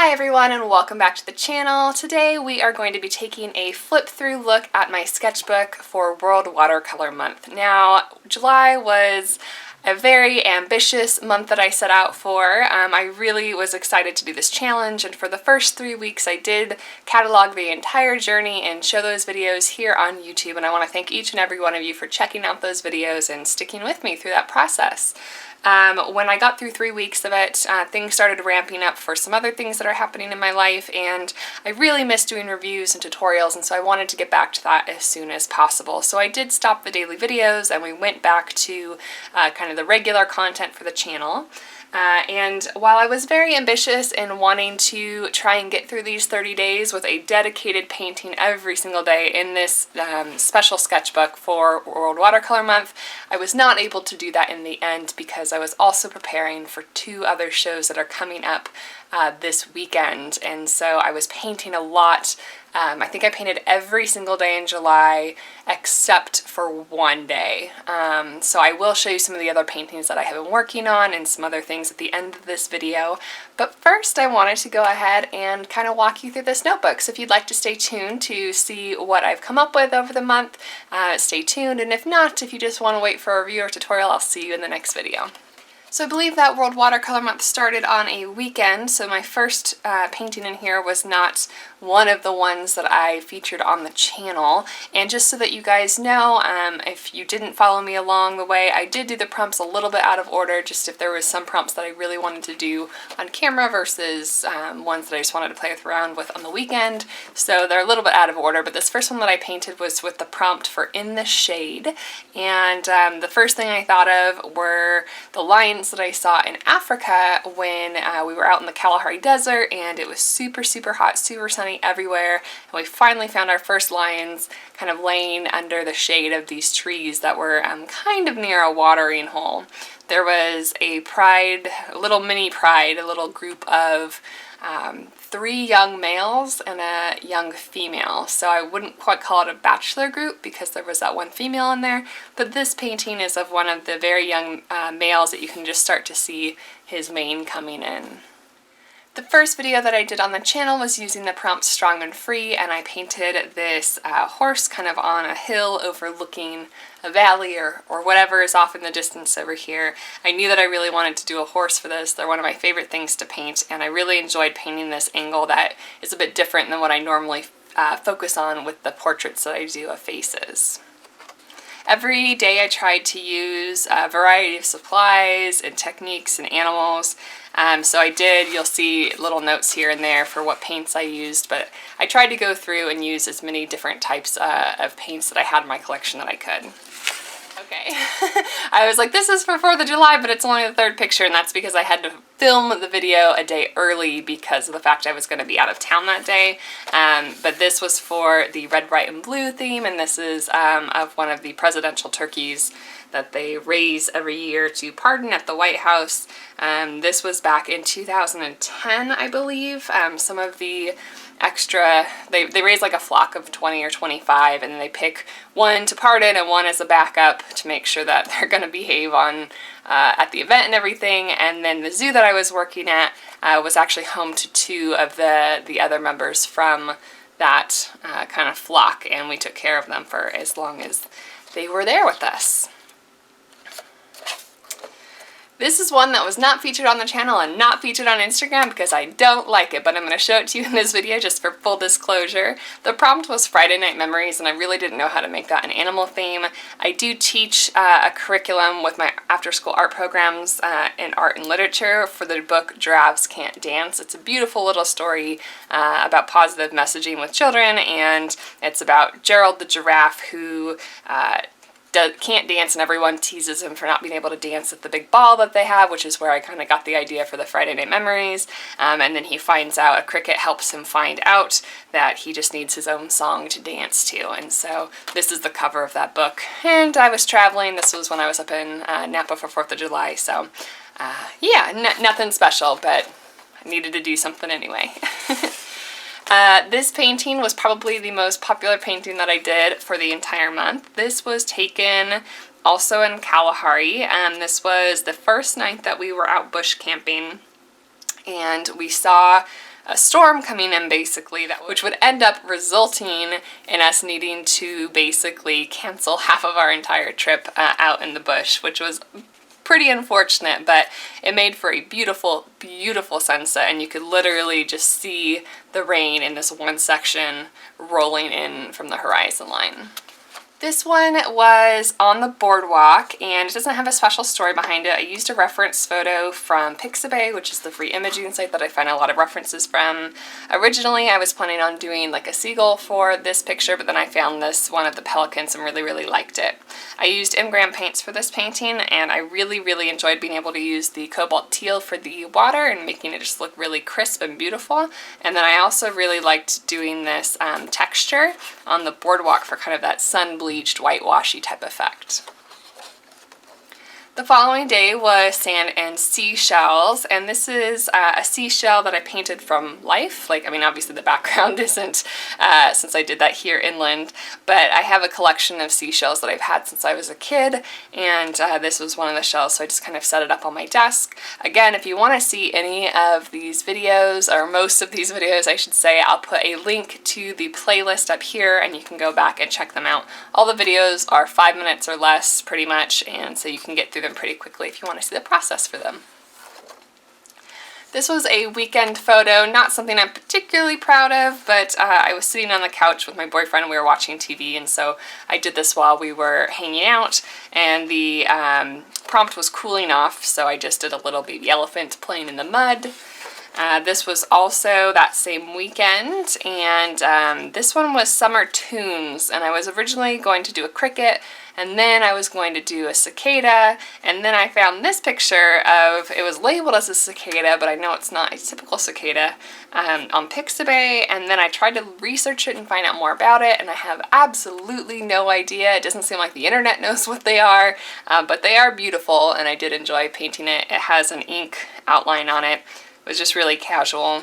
Hi everyone and welcome back to the channel. Today we are going to be taking a flip through look at my sketchbook for World Watercolor Month. Now, July was a very ambitious month that I set out for. I really was excited to do this challenge, and for the first 3 weeks I did catalog the entire journey and show those videos here on YouTube, and I want to thank each and every one of you for checking out those videos and sticking with me through that process. When I got through 3 weeks of it, things started ramping up for some other things that are happening in my life, and I really miss doing reviews and tutorials, and so I wanted to get back to that as soon as possible. So I did stop the daily videos and we went back to kind of the regular content for the channel. And while I was very ambitious in wanting to try and get through these 30 days with a dedicated painting every single day in this special sketchbook for World Watercolor Month, I was not able to do that in the end because I was also preparing for 2 other shows that are coming up this weekend, and so I was painting a lot. I think I painted every single day in July except for one day. So I will show you some of the other paintings that I have been working on and some other things at the end of this video. But first I wanted to go ahead and kind of walk you through this notebook. So if you'd like to stay tuned to see what I've come up with over the month, stay tuned. And if not, if you just want to wait for a review or tutorial, I'll see you in the next video. So I believe that World Watercolor Month started on a weekend, so my first painting in here was not one of the ones that I featured on the channel. And just so that you guys know, if you didn't follow me along the way, I did do the prompts a little bit out of order, just if there was some prompts that I really wanted to do on camera versus ones that I just wanted to play around with on the weekend. So they're a little bit out of order, but this first one that I painted was with the prompt for In the Shade. And the first thing I thought of were the lions that I saw in Africa when we were out in the Kalahari desert, and it was super hot, super sunny everywhere, and we finally found our first lions kind of laying under the shade of these trees that were kind of near a watering hole. There was a pride, a little mini pride, a little group of 3 young males and a young female. So I wouldn't quite call it a bachelor group because there was that one female in there, but this painting is of one of the very young males that you can just start to see his mane coming in. The first video that I did on the channel was using the prompt Strong and Free, and I painted this horse kind of on a hill overlooking a valley or whatever is off in the distance over here. I knew that I really wanted to do a horse for this. They're one of my favorite things to paint, and I really enjoyed painting this angle that is a bit different than what I normally focus on with the portraits that I do of faces. Every day I tried to use a variety of supplies and techniques and animals. So I did, you'll see little notes here and there for what paints I used, but I tried to go through and use as many different types of paints that I had in my collection that I could. Okay, I was like, this is for 4th of July, but it's only the 3rd picture, and that's because I had to film the video a day early because of the fact I was going to be out of town that day. But this was for the red, white, and blue theme, and this is of one of the presidential turkeys that they raise every year to pardon at the White House. This was back in 2010, I believe. Some of the extra, they raise like a flock of 20 or 25, and they pick one to pardon and one as a backup to make sure that they're going to behave on at the event and everything. And then the zoo that I was working at was actually home to 2 of the other members from that kind of flock, and we took care of them for as long as they were there with us. This is one that was not featured on the channel and not featured on Instagram because I don't like it, but I'm going to show it to you in this video just for full disclosure. The prompt was Friday Night Memories, and I really didn't know how to make that an animal theme. I do teach a curriculum with my after-school art programs in art and literature for the book Giraffes Can't Dance. It's a beautiful little story about positive messaging with children, and it's about Gerald the giraffe who can't dance, and everyone teases him for not being able to dance with the big ball that they have, which is where I kind of got the idea for the Friday Night Memories. And then he finds out, a cricket helps him find out that he just needs his own song to dance to. And so this is the cover of that book. And I was traveling. This was when I was up in Napa for 4th of July. So yeah, nothing special, but I needed to do something anyway. This painting was probably the most popular painting that I did for the entire month. This was taken also in Kalahari, and this was the first night that we were out bush camping, and we saw a storm coming in basically, which would end up resulting in us needing to basically cancel half of our entire trip out in the bush, which was pretty unfortunate, but it made for a beautiful, beautiful sunset, and you could literally just see the rain in this one section rolling in from the horizon line. This one was on the boardwalk, and it doesn't have a special story behind it. I used a reference photo from Pixabay, which is the free imaging site that I find a lot of references from. Originally, I was planning on doing like a seagull for this picture, but then I found this one of the pelicans and really, really liked it. I used Ingram paints for this painting, and I really, really enjoyed being able to use the cobalt teal for the water and making it just look really crisp and beautiful. And then I also really liked doing this texture on the boardwalk for kind of that sun-bleached whitewashy type effect. The following day was sand and seashells, and this is a seashell that I painted from life. Like, I mean, obviously the background isn't, since I did that here inland, but I have a collection of seashells that I've had since I was a kid, and this was one of the shells, so I just kind of set it up on my desk. Again, if you want to see any of these videos, or most of these videos, I should say, I'll put a link to the playlist up here, and you can go back and check them out. All the videos are 5 minutes or less, pretty much, and so you can get through them pretty quickly if you want to see the process for them. This was a weekend photo, not something I'm particularly proud of, but I was sitting on the couch with my boyfriend and we were watching TV, and so I did this while we were hanging out, and the prompt was cooling off, so I just did a little baby elephant playing in the mud. This was also that same weekend, and this one was summer tunes, and I was originally going to do a cricket, and then I was going to do a cicada, and then I found this picture of, it was labeled as a cicada, but I know it's not a typical cicada, on Pixabay, and then I tried to research it and find out more about it, and I have absolutely no idea. It doesn't seem like the internet knows what they are, but they are beautiful, and I did enjoy painting it. It has an ink outline on it. It was just really casual.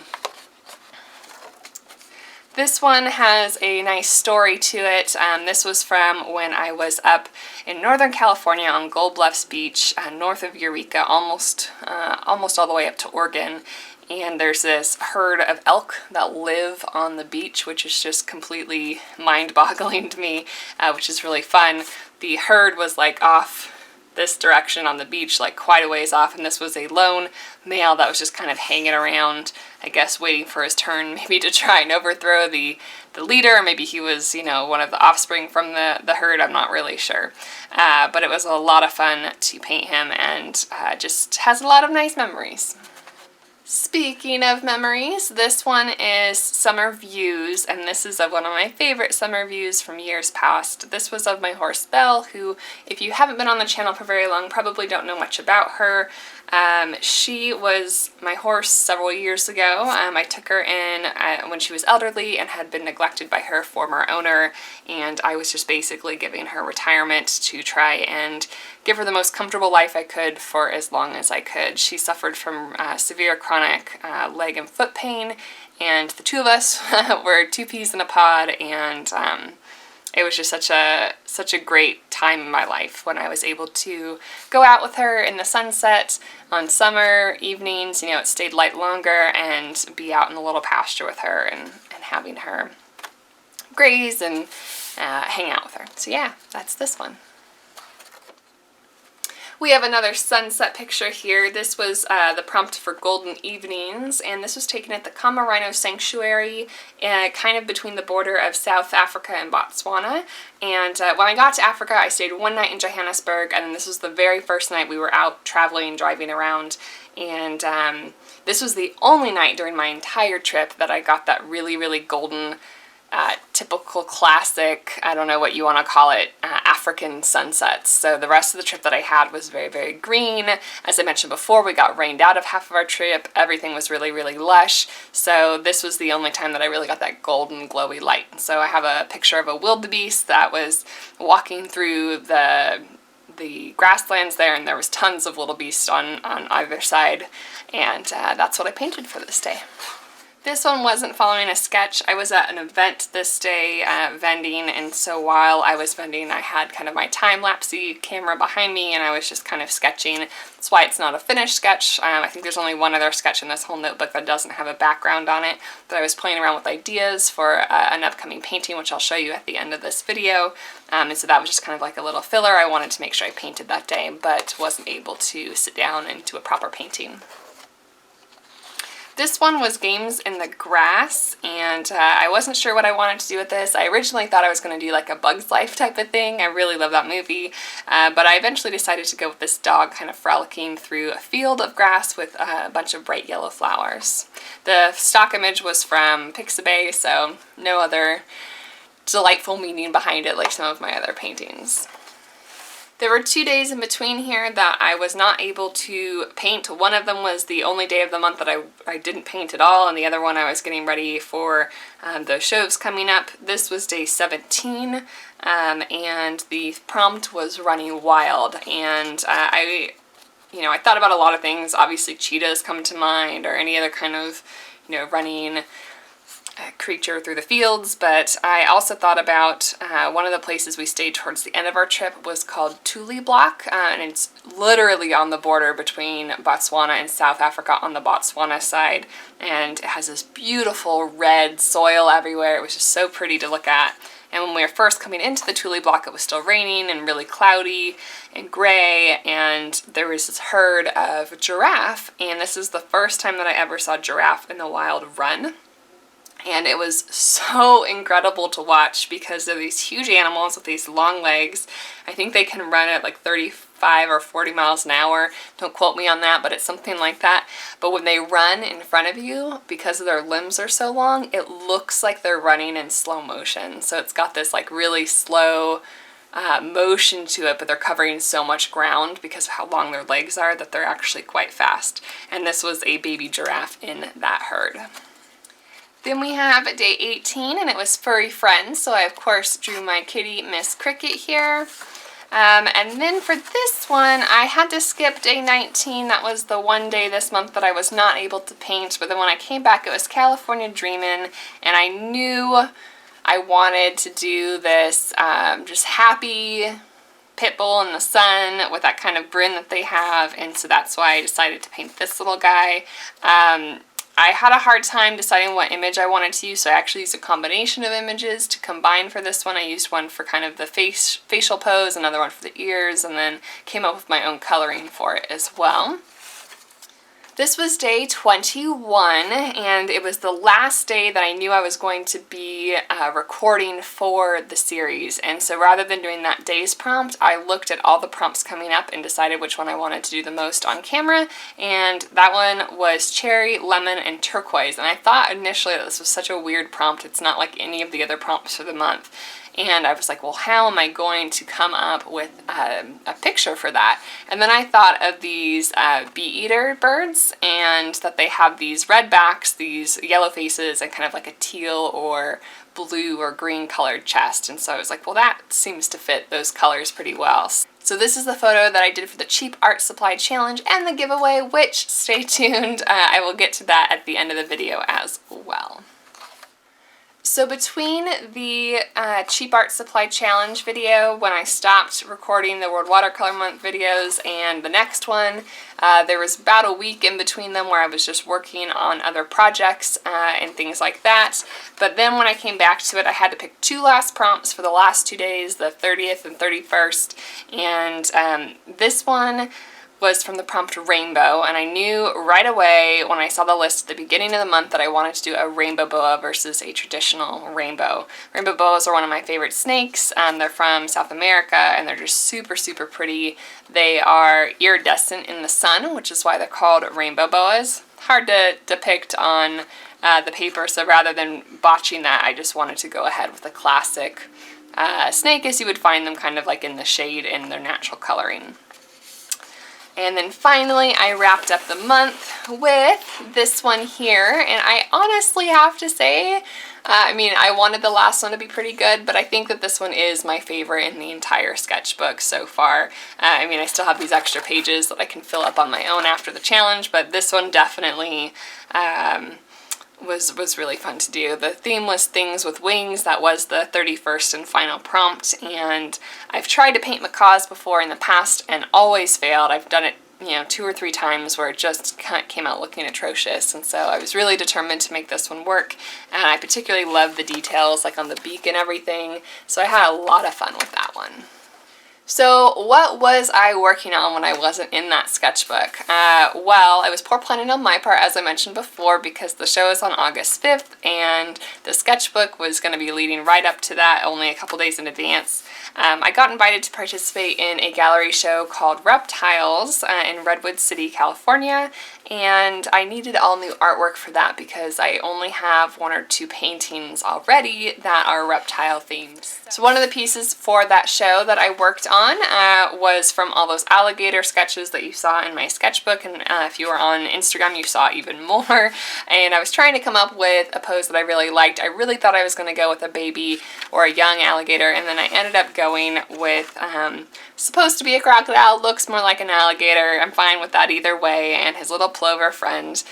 This one has a nice story to it. This was from when I was up in Northern California on Gold Bluffs Beach, north of Eureka, almost all the way up to Oregon. And there's this herd of elk that live on the beach, which is just completely mind-boggling to me, which is really fun. The herd was like off this direction on the beach, like quite a ways off, and this was a lone male that was just kind of hanging around, I guess waiting for his turn, maybe to try and overthrow the leader, or maybe he was, you know, one of the offspring from the herd, I'm not really sure. But it was a lot of fun to paint him, and just has a lot of nice memories. Speaking of memories, this one is Summer Views, and this is of one of my favorite summer views from years past. This was of my horse Belle, who, if you haven't been on the channel for very long, probably don't know much about her. She was my horse several years ago. I took her in when she was elderly and had been neglected by her former owner, and I was just basically giving her retirement to try and give her the most comfortable life I could for as long as I could. She suffered from severe chronic leg and foot pain, and the two of us were two peas in a pod, and it was just such a great time in my life when I was able to go out with her in the sunset on summer evenings. You know, it stayed light longer, and be out in the little pasture with her and having her graze and hang out with her. So yeah, that's this one. We have another sunset picture here. This was the prompt for Golden Evenings, and this was taken at the Kama Rhino Sanctuary, kind of between the border of South Africa and Botswana. And when I got to Africa, I stayed one night in Johannesburg, and this was the very first night we were out traveling, driving around. And this was the only night during my entire trip that I got that really, really golden, typical classic, I don't know what you want to call it, African sunsets. So the rest of the trip that I had was very, very green. As I mentioned before, we got rained out of half of our trip. Everything was really, really lush. So this was the only time that I really got that golden, glowy light. So I have a picture of a wildebeest that was walking through the grasslands there, and there was tons of wildebeest on either side, and that's what I painted for this day. This one wasn't following a sketch. I was at an event this day vending, and so while I was vending I had kind of my time-lapsey camera behind me and I was just kind of sketching. That's why it's not a finished sketch. I think there's only one other sketch in this whole notebook that doesn't have a background on it, but I was playing around with ideas for an upcoming painting, which I'll show you at the end of this video. And so that was just kind of like a little filler. I wanted to make sure I painted that day, but wasn't able to sit down and do a proper painting. This one was Games in the Grass, and I wasn't sure what I wanted to do with this. I originally thought I was going to do like a Bug's Life type of thing. I really love that movie, but I eventually decided to go with this dog kind of frolicking through a field of grass with a bunch of bright yellow flowers. The stock image was from Pixabay, so no other delightful meaning behind it like some of my other paintings. There were 2 days in between here that I was not able to paint. One of them was the only day of the month that I didn't paint at all, and the other one I was getting ready for the shows coming up. This was day 17, and the prompt was running wild, and I thought about a lot of things. Obviously cheetahs come to mind, or any other kind of, running creature through the fields, but I also thought about one of the places we stayed towards the end of our trip was called Tuliblock, and it's literally on the border between Botswana and South Africa on the Botswana side, and it has this beautiful red soil everywhere. It was just so pretty to look at. And when we were first coming into the Tuliblock, it was still raining and really cloudy and gray, and there was this herd of giraffe, and this is the first time that I ever saw giraffe in the wild run. And it was so incredible to watch because they're these huge animals with these long legs. I think they can run at like 35 or 40 miles an hour. Don't quote me on that, but it's something like that. But when they run in front of you, because their limbs are so long, it looks like they're running in slow motion. So it's got this like really slow motion to it, but they're covering so much ground because of how long their legs are that they're actually quite fast. And this was a baby giraffe in that herd. Then we have day 18, and it was Furry Friends, so I of course drew my kitty, Miss Cricket, here. And then for this one, I had to skip day 19. That was the one day this month that I was not able to paint, but then when I came back, it was California Dreamin', and I knew I wanted to do this just happy pit bull in the sun with that kind of grin that they have, and so that's why I decided to paint this little guy. I had a hard time deciding what image I wanted to use, so I actually used a combination of images to combine for this one. I used one for kind of the facial pose, another one for the ears, and then came up with my own coloring for it as well. This was day 21, and it was the last day that I knew I was going to be recording for the series. And so rather than doing that day's prompt, I looked at all the prompts coming up and decided which one I wanted to do the most on camera. And that one was cherry, lemon, and turquoise. And I thought initially that this was such a weird prompt. It's not like any of the other prompts for the month. And I was like, well, how am I going to come up with a picture for that? And then I thought of these bee-eater birds, and that they have these red backs, these yellow faces, and kind of like a teal or blue or green colored chest. And so I was like, well, that seems to fit those colors pretty well. So this is the photo that I did for the Cheap Art Supply Challenge and the giveaway, which, stay tuned, I will get to that at the end of the video as well. So between the Cheap Art Supply Challenge video, when I stopped recording the World Watercolor Month videos, and the next one, there was about a week in between them where I was just working on other projects and things like that. But then when I came back to it, I had to pick two last prompts for the last 2 days, the 30th and 31st, and this one was from the prompt rainbow, and I knew right away when I saw the list at the beginning of the month that I wanted to do a rainbow boa versus a traditional rainbow. Rainbow boas are one of my favorite snakes. They're from South America, and they're just super, super pretty. They are iridescent in the sun, which is why they're called rainbow boas. Hard to depict on the paper, so rather than botching that, I just wanted to go ahead with a classic snake as you would find them kind of like in the shade in their natural coloring. And then finally, I wrapped up the month with this one here, and I honestly have to say, I wanted the last one to be pretty good, but I think that this one is my favorite in the entire sketchbook so far. I still have these extra pages that I can fill up on my own after the challenge, but this one definitely was really fun to do. The theme was things with wings. That was the 31st and final prompt, and I've tried to paint macaws before in the past and always failed. I've done it 2 or 3 times where it just came out looking atrocious, and so I was really determined to make this one work, and I particularly love the details like on the beak and everything, so I had a lot of fun with that one. So what was I working on when I wasn't in that sketchbook? Well, it was poor planning on my part, as I mentioned before, because the show is on August 5th, and the sketchbook was going to be leading right up to that, only a couple days in advance. I got invited to participate in a gallery show called Reptiles in Redwood City, California, and I needed all new artwork for that because I only have 1 or 2 paintings already that are reptile themed. So one of the pieces for that show that I worked on was from all those alligator sketches that you saw in my sketchbook, and if you were on Instagram you saw even more, and I was trying to come up with a pose that I really liked. I really thought I was going to go with a baby or a young alligator, and then I ended up going with supposed to be a crocodile, looks more like an alligator. I'm fine with that either way, and his little plover friend.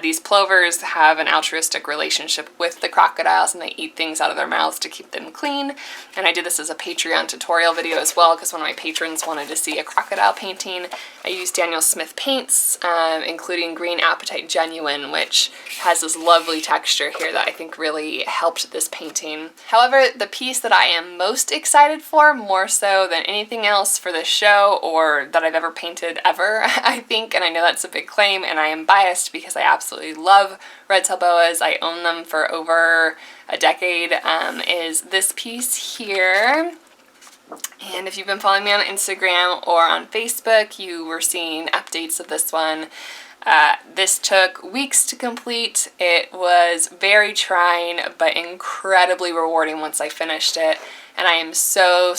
These plovers have an altruistic relationship with the crocodiles, and they eat things out of their mouths to keep them clean. And I did this as a Patreon tutorial video as well because one of my patrons wanted to see a crocodile painting. I used Daniel Smith paints, including Green Apatite Genuine, which has this lovely texture here that I think really helped this painting. However, the piece that I am most excited for, more so than anything else for this show or that I've ever painted ever, I think, and I know that's a big claim, and I am biased because I absolutely love red-tailed boas. I own them for over a decade, is this piece here. And if you've been following me on Instagram or on Facebook, you were seeing updates of this one. This took weeks to complete. It was very trying, but incredibly rewarding once I finished it. And I am so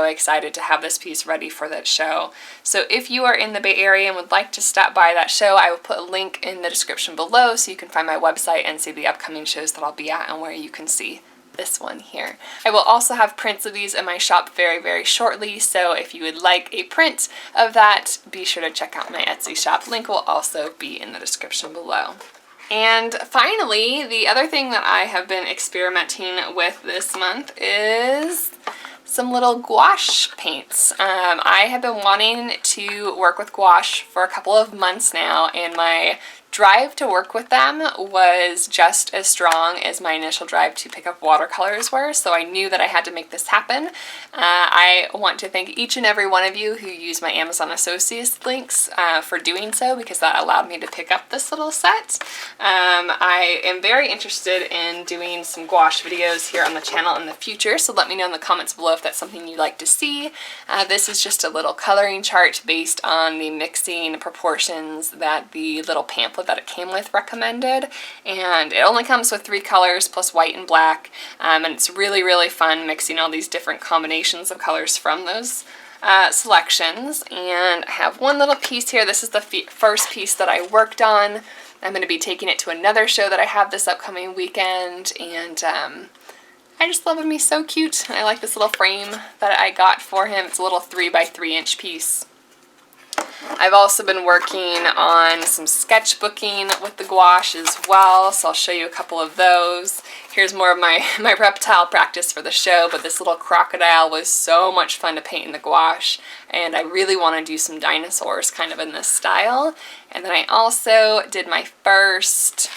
excited to have this piece ready for that show. So if you are in the Bay Area and would like to stop by that show, I will put a link in the description below so you can find my website and see the upcoming shows that I'll be at and where you can see this one here. I will also have prints of these in my shop very shortly, so if you would like a print of that, be sure to check out my Etsy shop. Link will also be in the description below. And finally, the other thing that I have been experimenting with this month is some little gouache paints. I have been wanting to work with gouache for a couple of months now, and my drive to work with them was just as strong as my initial drive to pick up watercolors were, so I knew that I had to make this happen. I want to thank each and every one of you who used my Amazon Associates links for doing so, because that allowed me to pick up this little set. I am very interested in doing some gouache videos here on the channel in the future, so let me know in the comments below if that's something you'd like to see. This is just a little coloring chart based on the mixing proportions that the little pamphlet that it came with recommended, and it only comes with 3 colors plus white and black, and it's really fun mixing all these different combinations of colors from those selections. And I have one little piece here. This is the first piece that I worked on. I'm going to be taking it to another show that I have this upcoming weekend, and I just love him. He's so cute. I like this little frame that I got for him. It's a little 3 by 3 inch piece. I've also been working on some sketchbooking with the gouache as well, so I'll show you a couple of those. Here's more of my reptile practice for the show, but this little crocodile was so much fun to paint in the gouache, and I really want to do some dinosaurs kind of in this style. And then I also did my first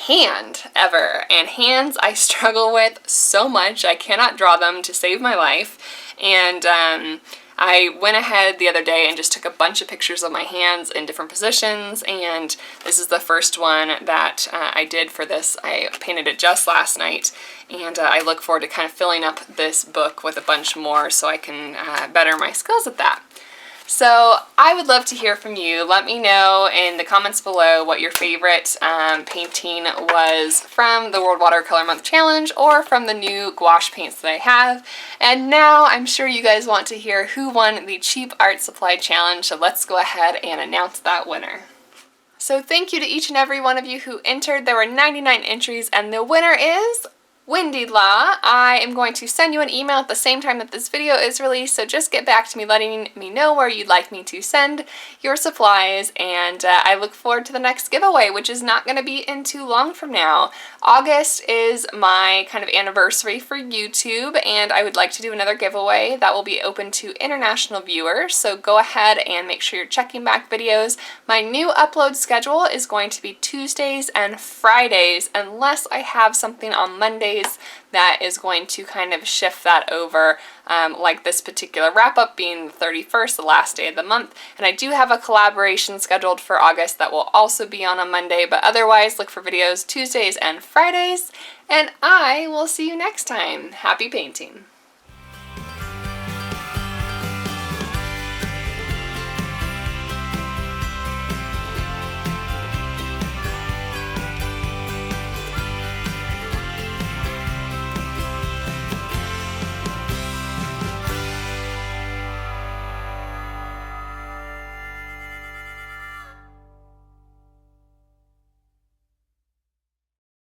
hand ever, and hands I struggle with so much. I cannot draw them to save my life, and I went ahead the other day and just took a bunch of pictures of my hands in different positions, and this is the first one that I did for this. I painted it just last night, and I look forward to kind of filling up this book with a bunch more so I can better my skills at that. So I would love to hear from you. Let me know in the comments below what your favorite painting was from the World Watercolor Month Challenge or from the new gouache paints that I have. And now I'm sure you guys want to hear who won the Cheap Art Supply Challenge, so let's go ahead and announce that winner. So thank you to each and every one of you who entered. There were 99 entries, and the winner is Windy Law, I am going to send you an email at the same time that this video is released, so just get back to me letting me know where you'd like me to send your supplies, and I look forward to the next giveaway, which is not going to be in too long from now. August is my kind of anniversary for YouTube, and I would like to do another giveaway that will be open to international viewers, so go ahead and make sure you're checking back videos. My new upload schedule is going to be Tuesdays and Fridays, unless I have something on Mondays that is going to kind of shift that over, like this particular wrap-up being the 31st, the last day of the month. And I do have a collaboration scheduled for August that will also be on a Monday, but otherwise look for videos Tuesdays and Fridays, and I will see you next time. Happy painting!